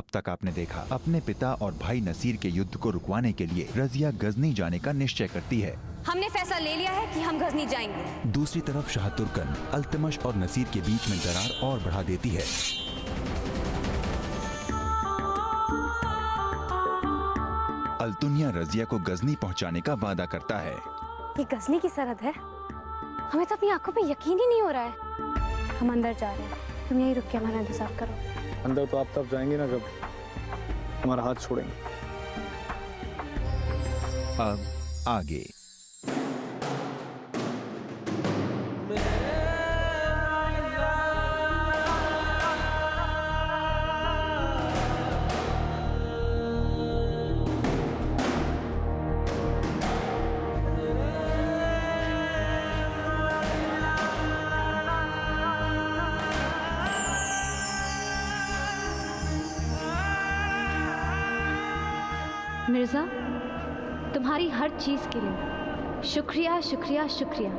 अब तक आपने देखा। अपने पिता और भाई नसीर के युद्ध को रुकवाने के लिए रजिया गजनी जाने का निश्चय करती है। हमने फैसला ले लिया है कि हम गजनी जाएंगे। दूसरी तरफ शाह तुर्कन अल्तमश और नसीर के बीच में दरार और बढ़ा देती है। अल्तुनिया रजिया को गजनी पहुंचाने का वादा करता है। ये गजनी की सरहद है, हमें तो अपनी आंखों पे यकीन ही नहीं हो रहा है। हम अंदर जा रहे हैं, तुम यहीं रुक के हमारा इंतजार करो। अंदर तो आप तब जाएंगे ना जब हमारा हाथ छोड़ेंगे। अब आगे। मिर्जा, तुम्हारी हर चीज के लिए शुक्रिया शुक्रिया शुक्रिया।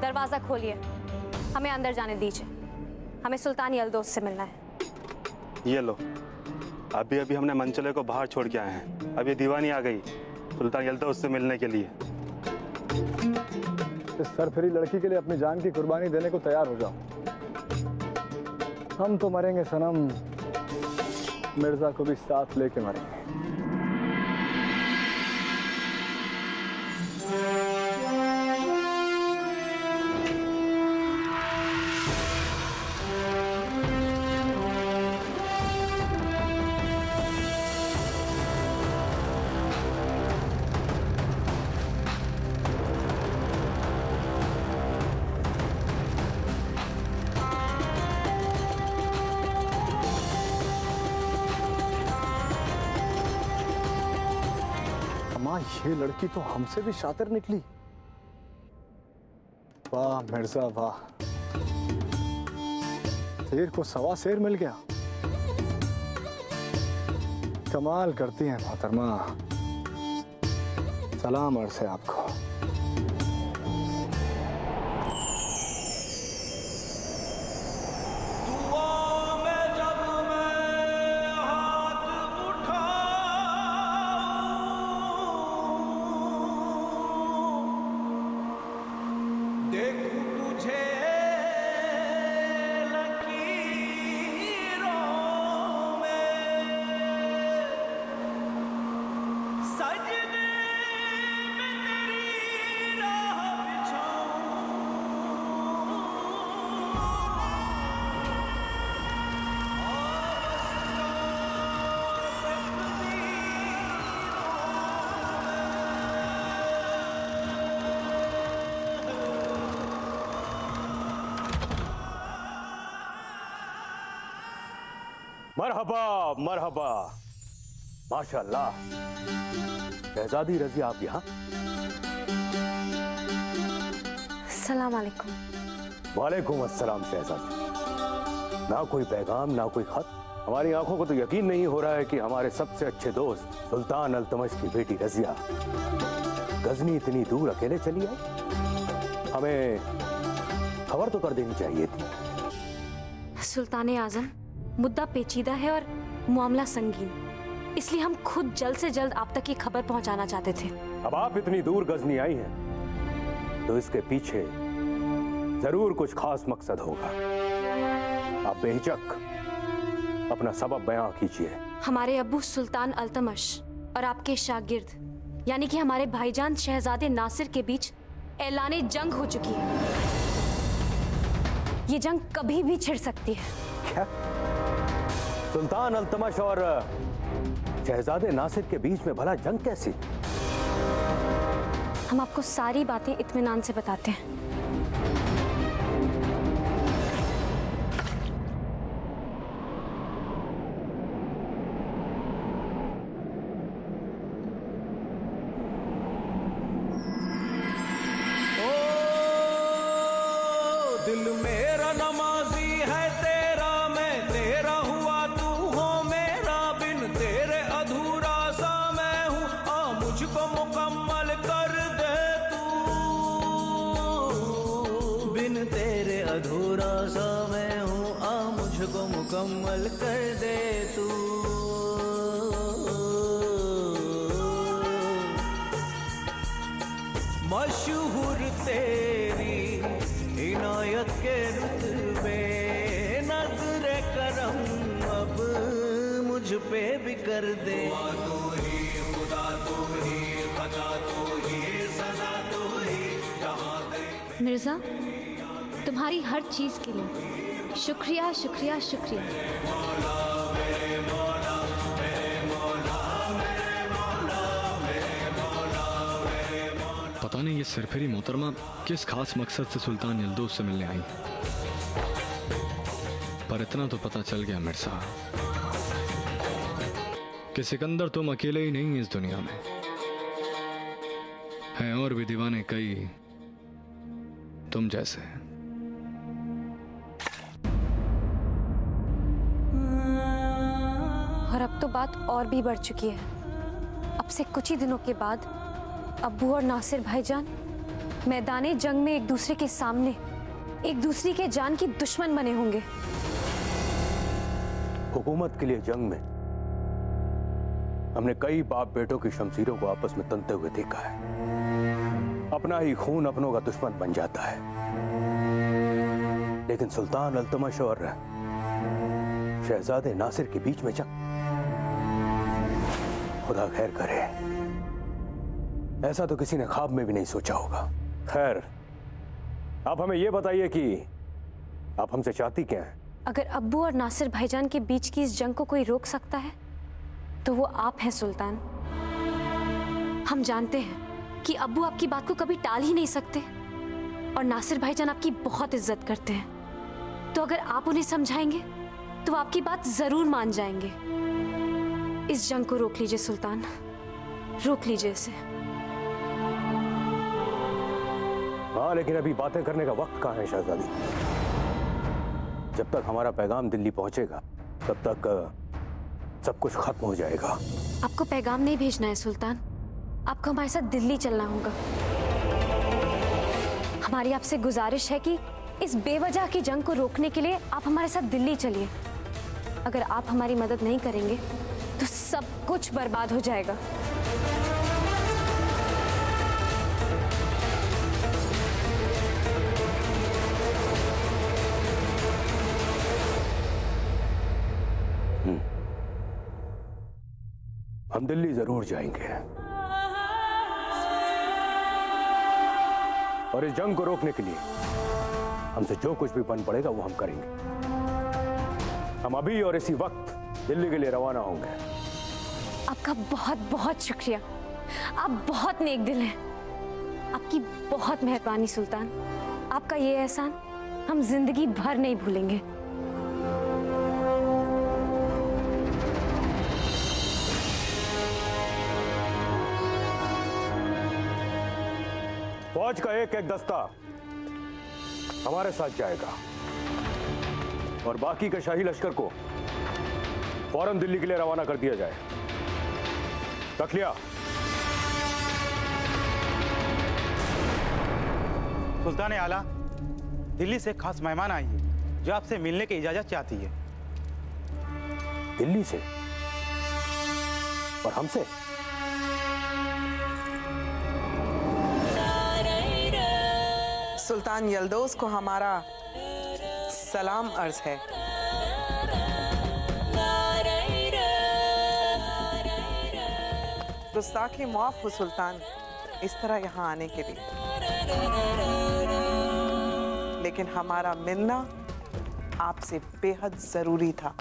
दरवाजा खोलिए, हमें अंदर जाने दीजिए। हमें सुल्तान यल्दोज से मिलना है। ये लो, अभी अभी हमने मंचले को बाहर छोड़ के आए हैं। अब ये दीवानी आ गई सुल्तान यल्दोज से मिलने के लिए। इस सरफिरी लड़की के लिए अपनी जान की कुर्बानी देने को तैयार हो जाओ। हम तो मरेंगे सनम, मिर्जा को भी साथ लेके मरेंगे। ये लड़की तो हमसे भी शातिर निकली। वाह मिर्जा वाह, शेर को सवा शेर मिल गया। कमाल करती हैं मोहतरमा, सलाम अर्ज़ है आपको। मरहबा मरहबा, माशाअल्लाह। शहजादी रजिया आप यहाँ? सलाम अलैकुम। वालेकुम अस्सलाम शहजादी। ना कोई पैगाम ना कोई खत। हमारी आंखों को तो यकीन नहीं हो रहा है कि हमारे सबसे अच्छे दोस्त सुल्तान अल्तमश की बेटी रजिया गजनी इतनी दूर अकेले चली आई। हमें खबर तो कर देनी चाहिए थी। सुल्तान आजम, मुद्दा पेचीदा है और मामला संगीन, इसलिए हम खुद जल्द से जल्द आप तक ये खबर पहुंचाना चाहते थे। अब आप इतनी दूर गजनी आई हैं तो इसके पीछे जरूर कुछ खास मकसद होगा। आप बेहिचक अपना सबब बयां कीजिए। हमारे अब्बू सुल्तान अल्तमश और आपके शागिर्द यानी कि हमारे भाईजान शहजादे नासिर के बीच ऐलाने जंग हो चुकी है। ये जंग कभी भी छिड़ सकती है। क्या? सुल्तान अल्तमश और शहजादे नासिर के बीच में भला जंग कैसी? हम आपको सारी बातें इत्मीनान से बताते हैं। दिल मेरा नमाजी है तेरा, मैं तेरा हुआ तू हो मेरा, बिन तेरे अधूरा सा मैं हूँ, आ मुझको मुकम्मल कर दे तू। बिन तेरे अधूरा सा मैं हूँ, आ मुझको मुकम्मल कर दे तू। मशहूर तेरी इनायत के रुतबे, नजरे करम अब मुझ पे भी कर दे। तू ही खुदा, तू ही खता, तू ही सजा, तू ही जहां दे। मिर्ज़ा, तुम्हारी हर चीज़ के लिए शुक्रिया शुक्रिया शुक्रिया। पता नहीं ये सरफेरी मोहतरमा किस खास मकसद से सुल्तान यल्दौस से मिलने आई, पर इतना तो पता चल गया मिर्जा कि सिकंदर तुम अकेले ही नहीं इस दुनिया में, हैं और भी दीवाने कई तुम जैसे। और अब तो बात और भी बढ़ चुकी है। अब से कुछ ही दिनों के बाद अब्बू और नासिर भाईजान मैदाने जंग में एक दूसरे के सामने एक दूसरे के जान की दुश्मन बने होंगे। हुकूमत के लिए जंग में हमने कई बाप बेटों की शमशीरों को आपस में तनते हुए देखा है। अपना ही खून अपनों का दुश्मन बन जाता है। लेकिन सुल्तान अल्तमश और शहजादे नासिर के बीच में जंग, खुदा खैर करे, ऐसा तो किसी ने ख्वाब में भी नहीं सोचा होगा। खैर, आप हमें यह बताइए कि आप हमसे चाहती क्या हैं? अगर अब्बू और नासिर भाईजान के बीच की इस जंग को कोई रोक सकता है तो वो आप हैं सुल्तान। हम जानते हैं कि अब्बू आपकी बात को कभी टाल ही नहीं सकते और नासिर भाईजान आपकी बहुत इज्जत करते हैं। तो अगर आप उन्हें समझाएंगे तो वो आपकी बात जरूर मान जाएंगे। इस जंग को रोक लीजिए सुल्तान, रोक लीजिए इसे। हाँ, लेकिन अभी बातें करने का वक्त कहाँ है शहजादी? जब तक हमारा पैगाम दिल्ली पहुंचेगा तब तक सब कुछ खत्म हो जाएगा। आपको पैगाम नहीं भेजना है सुल्तान, आपको हमारे साथ दिल्ली चलना होगा। हमारी आपसे गुजारिश है कि इस बेवजह की जंग को रोकने के लिए आप हमारे साथ दिल्ली चलिए। अगर आप हमारी मदद नहीं करेंगे तो सब कुछ बर्बाद हो जाएगा। हम दिल्ली जरूर जाएंगे और इस जंग को रोकने के लिए हमसे जो कुछ भी बन पड़ेगा वो हम करेंगे। हम अभी और इसी वक्त दिल्ली के लिए रवाना होंगे। आपका बहुत बहुत शुक्रिया, आप बहुत नेक दिल हैं। आपकी बहुत मेहरबानी सुल्तान, आपका ये एहसान हम जिंदगी भर नहीं भूलेंगे। फौज का एक एक दस्ता हमारे साथ जाएगा और बाकी के शाही लश्कर को फौरन दिल्ली के लिए रवाना कर दिया जाए। रख लिया? सुल्तान आला, दिल्ली से खास मेहमान आई है जो आपसे मिलने की इजाजत चाहती है। दिल्ली से? और हमसे? सुल्तान यल्दौस को हमारा सलाम अर्ज है। गुस्ताखी माफ हो सुल्तान, इस तरह यहाँ आने के लिए, लेकिन हमारा मिलना आपसे बेहद जरूरी था।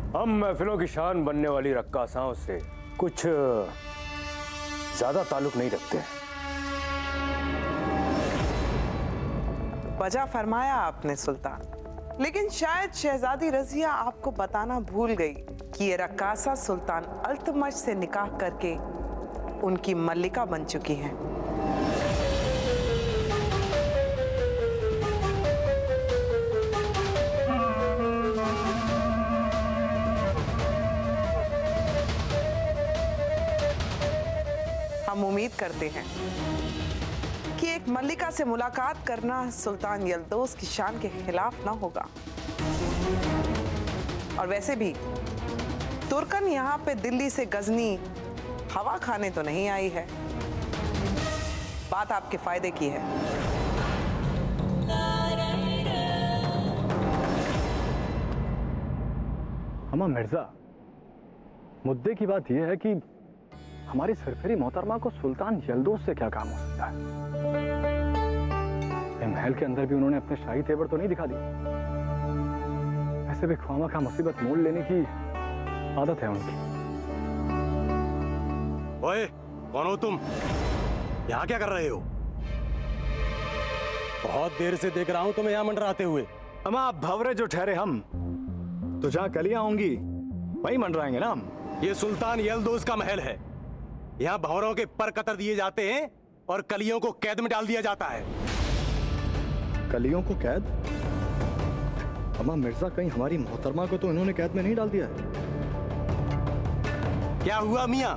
हम महफिलों की शान बनने वाली रक्कासाओं से कुछ ज्यादा ताल्लुक नहीं रखते हैं। वजह फरमाया आपने सुल्तान, लेकिन शायद शहजादी रजिया आपको बताना भूल गई कि ये रक्कासा सुल्तान अल्तमश से निकाह करके उनकी मल्लिका बन चुकी हैं। हम उम्मीद करते हैं कि एक मल्लिका से मुलाकात करना सुल्तान यल्दौस की शान के खिलाफ ना होगा। और वैसे भी तुर्कन यहाँ पे दिल्ली से गजनी हवा खाने तो नहीं आई है। बात आपके फायदे की है। अम्मा मिर्जा, मुद्दे की बात यह है कि हमारी सरफेरी मोहतरमा को सुल्तान यल्दौस से क्या काम हो सकता है? महल के अंदर भी उन्होंने अपने शाही तेवर तो नहीं दिखा दिए। ऐसे भी ख्वामा खा मुसीबत मोल लेने की आदत है उनकी। ओए, कौन हो तुम? यहाँ क्या कर रहे हो? बहुत देर से देख रहा हूँ तुम्हें यहाँ मंडराते हुए। अम्मा, आप भंवरे जो ठहरे हम, तो जहाँ कलियां होंगी वहीं मंडराएंगे ना हम। ये सुल्तान यल्दौस का महल है। यहाँ भंवरों के पर कतर दिए जाते हैं और कलियों को कैद में डाल दिया जाता है। कलियों को कैद? अम्मा मिर्जा, कहीं हमारी मोहतरमा को तो इन्होंने कैद में नहीं डाल दिया है? क्या हुआ मियाँ?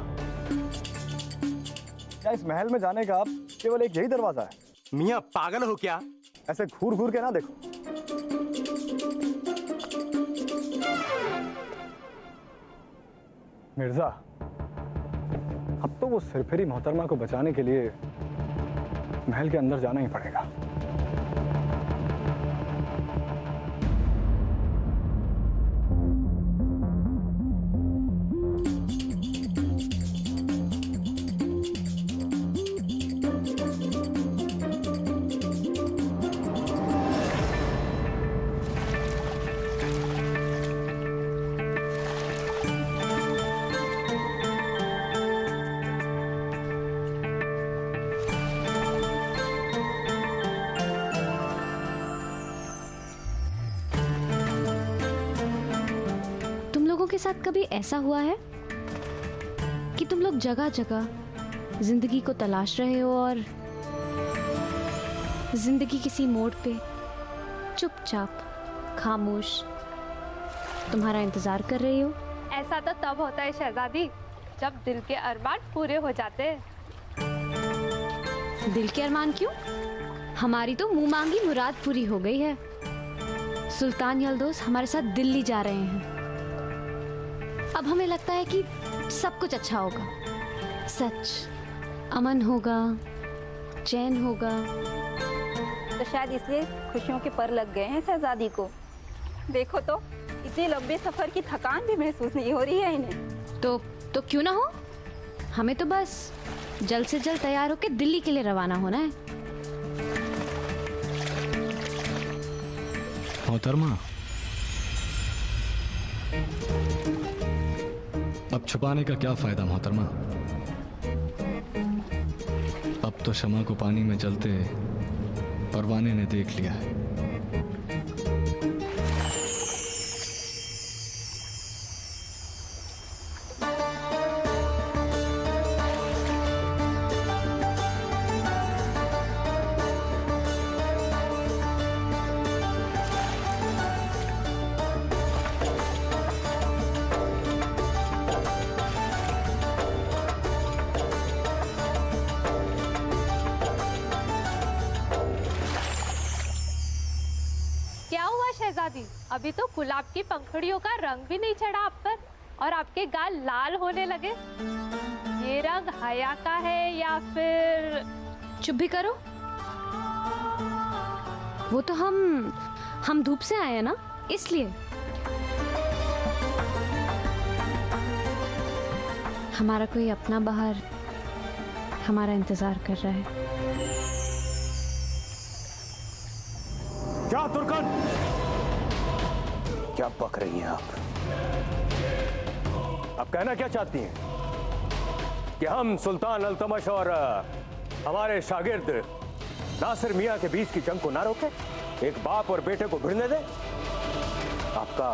क्या इस महल में जाने का केवल एक यही दरवाजा है? मियाँ पागल हो क्या? ऐसे घूर घूर के ना देखो। मिर्जा, अब तो वो सरफेरी मोहतरमा को बचाने के लिए महल के अंदर जाना ही पड़ेगा। के साथ कभी ऐसा हुआ है कि तुम लोग जगह जगह जिंदगी को तलाश रहे हो और जिंदगी किसी मोड़ पे चुपचाप खामोश तुम्हारा इंतजार कर रही हो? ऐसा तो तब होता है शहजादी, जब दिल के अरमान पूरे हो जाते हैं। दिल के अरमान क्यों? हमारी तो मुंह मांगी मुराद पूरी हो गई है। सुल्तान यल्दौस हमारे साथ दिल्ली जा रहे हैं। अब हमें लगता है कि सब कुछ अच्छा होगा, सच, अमन होगा, चैन होगा। तो शायद इसलिए खुशियों के पर लग गए हैं शहजादी को। देखो तो इतने लंबे सफर की थकान भी महसूस नहीं हो रही है इन्हें। तो क्यों ना हो? हमें तो बस जल्द से जल्द तैयार होकर दिल्ली के लिए रवाना होना है। मोहतरमा, अब छुपाने का क्या फायदा मोहतरमा? अब तो शमा को पानी में जलते परवाने ने देख लिया है। शहजादी, अभी तो गुलाब की पंखुड़ियों का रंग भी नहीं चढ़ा आप पर और आपके गाल लाल होने लगे। ये रंग हया का है या फिर? चुप भी करो। वो तो हम धूप से आए हैं ना, इसलिए। हमारा कोई अपना बाहर हमारा इंतजार कर रहा है। क्या तुर्कन, क्या बक रही हैं आप? आप कहना क्या चाहती हैं कि हम सुल्तान अल्तमश और हमारे शागिर्द नासिर मियां के बीच की जंग को ना रोके, एक बाप और बेटे को भिड़ने दे? आपका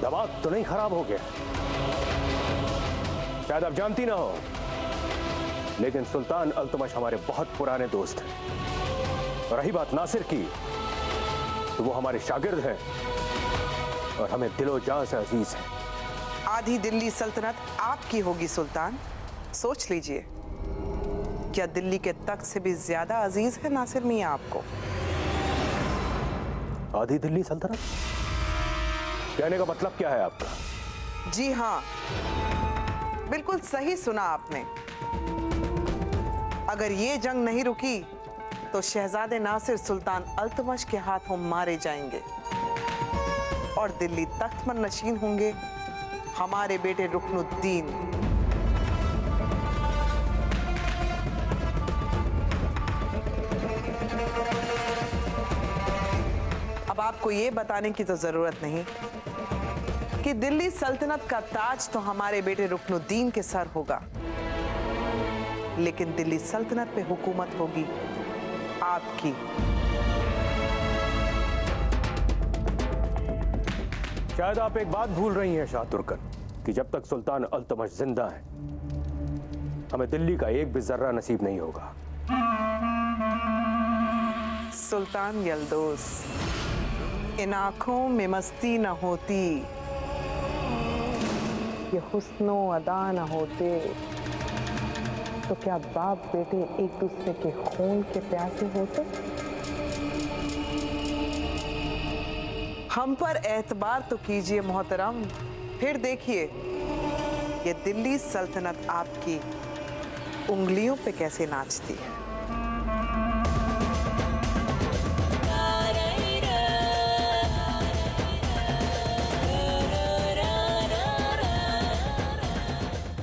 दिमाग तो नहीं खराब हो गया? शायद आप जानती ना हो, लेकिन सुल्तान अल्तमश हमारे बहुत पुराने दोस्त हैं। और रही बात नासिर की, तो वो हमारे शागिर्द हैं और हमें दिलो जान से अजीज हैं। आधी दिल्ली सल्तनत आपकी होगी सुल्तान, सोच लीजिए। क्या दिल्ली के तख्त से भी ज्यादा अजीज है नासिर मियां आपको? आधी दिल्ली सल्तनत? कहने का मतलब क्या है आपका? जी हाँ, बिल्कुल सही सुना आपने। अगर ये जंग नहीं रुकी तो शहजादे नासिर सुल्तान अल्तमश के हाथों मारे जाएंगे और दिल्ली तख्त पर नशीन होंगे हमारे बेटे रुकनुद्दीन। अब आपको ये बताने की तो जरूरत नहीं कि दिल्ली सल्तनत का ताज तो हमारे बेटे रुकनुद्दीन के सर होगा, लेकिन दिल्ली सल्तनत पे हुकूमत होगी आपकी। शायद आप एक बात भूल रही हैं शाह तुर्कन, कि जब तक सुल्तान अल्तमश जिंदा है, हमें दिल्ली का एक भी जर्रा नसीब नहीं होगा। सुल्तान यल्दोस, इन आंखों में मस्ती न होती, ये हुस्नो अदा न होते, तो क्या बाप बेटे एक दूसरे के खून के प्यासे होते? हम पर एतबार तो कीजिए मोहतरम, फिर देखिए ये दिल्ली सल्तनत आपकी उंगलियों पे कैसे नाचती है।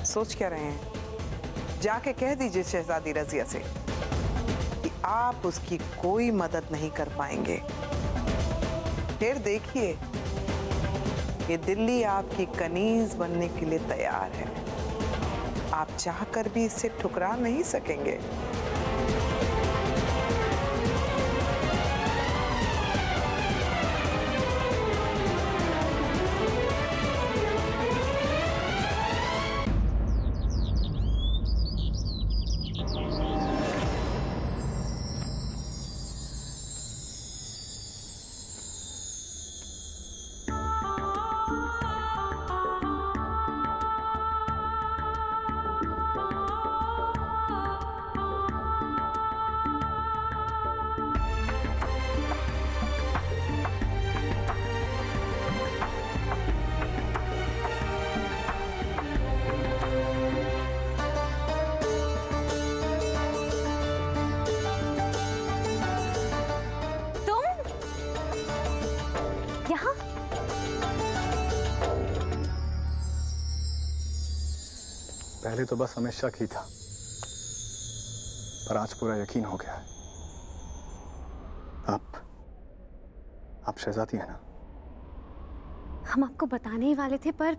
सोच क्या रहे हैं? जाके कह दीजिए शहजादी रजिया से कि आप उसकी कोई मदद नहीं कर पाएंगे। फिर देखिए ये दिल्ली आपकी कनीज बनने के लिए तैयार है। आप चाहकर भी इससे ठुकरा नहीं सकेंगे। पहले तो बस हमें शक ही था, पर आज पूरा यकीन हो गया है। आप शहजादी है ना? हम आपको बताने ही वाले थे, पर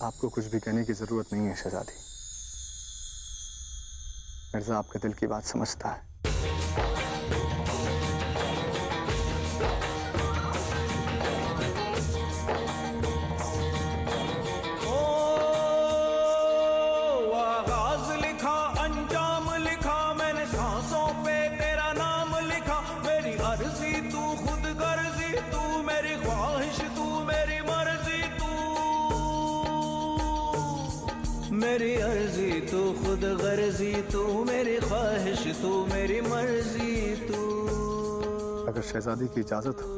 आपको कुछ भी कहने की जरूरत नहीं है शहजादी। मिर्जा आपके दिल की बात समझता है। आगाज लिखा, अंजाम लिखा, मैंने सांसों पे तेरा नाम लिखा। मेरी अर्जी तू, खुद गर्जी तू, मेरी ख्वाहिश तू, मेरी मर्जी तू। मेरी अर्जी तू, खुद गर्जी तू, मेरी ख्वाहिश तू, मेरी मर्जी तू। अगर शहजादी की इजाजत हो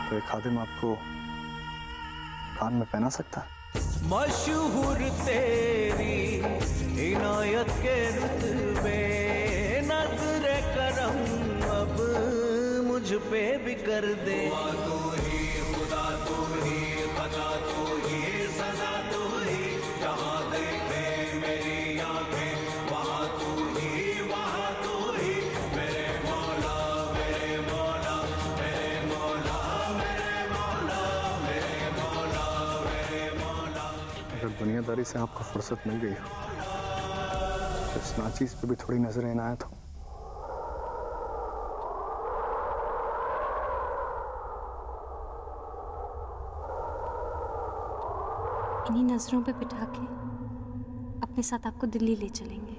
तो एक खादिम आपको कान में पहना सकता है। मशहूर तेरी इनायत के रुतबे, नजरे करम अब मुझ पे भी कर दे। तू ही खुदा, तू ही खता, तू ही सजा, तू ही जहाँ देखे मेरी आंखें वहाँ तू ही मेरे मौला, मेरे मौला, मेरे मौला, मेरे मौला, मेरे मौला, मेरे मौला। अगर दुनियादारी से आपको फुर्सत मिल गई हो तो इस नाचीज पे भी थोड़ी नजर इनायत हो। इन्हीं नजरों पे बिठा के अपने साथ आपको दिल्ली ले चलेंगे।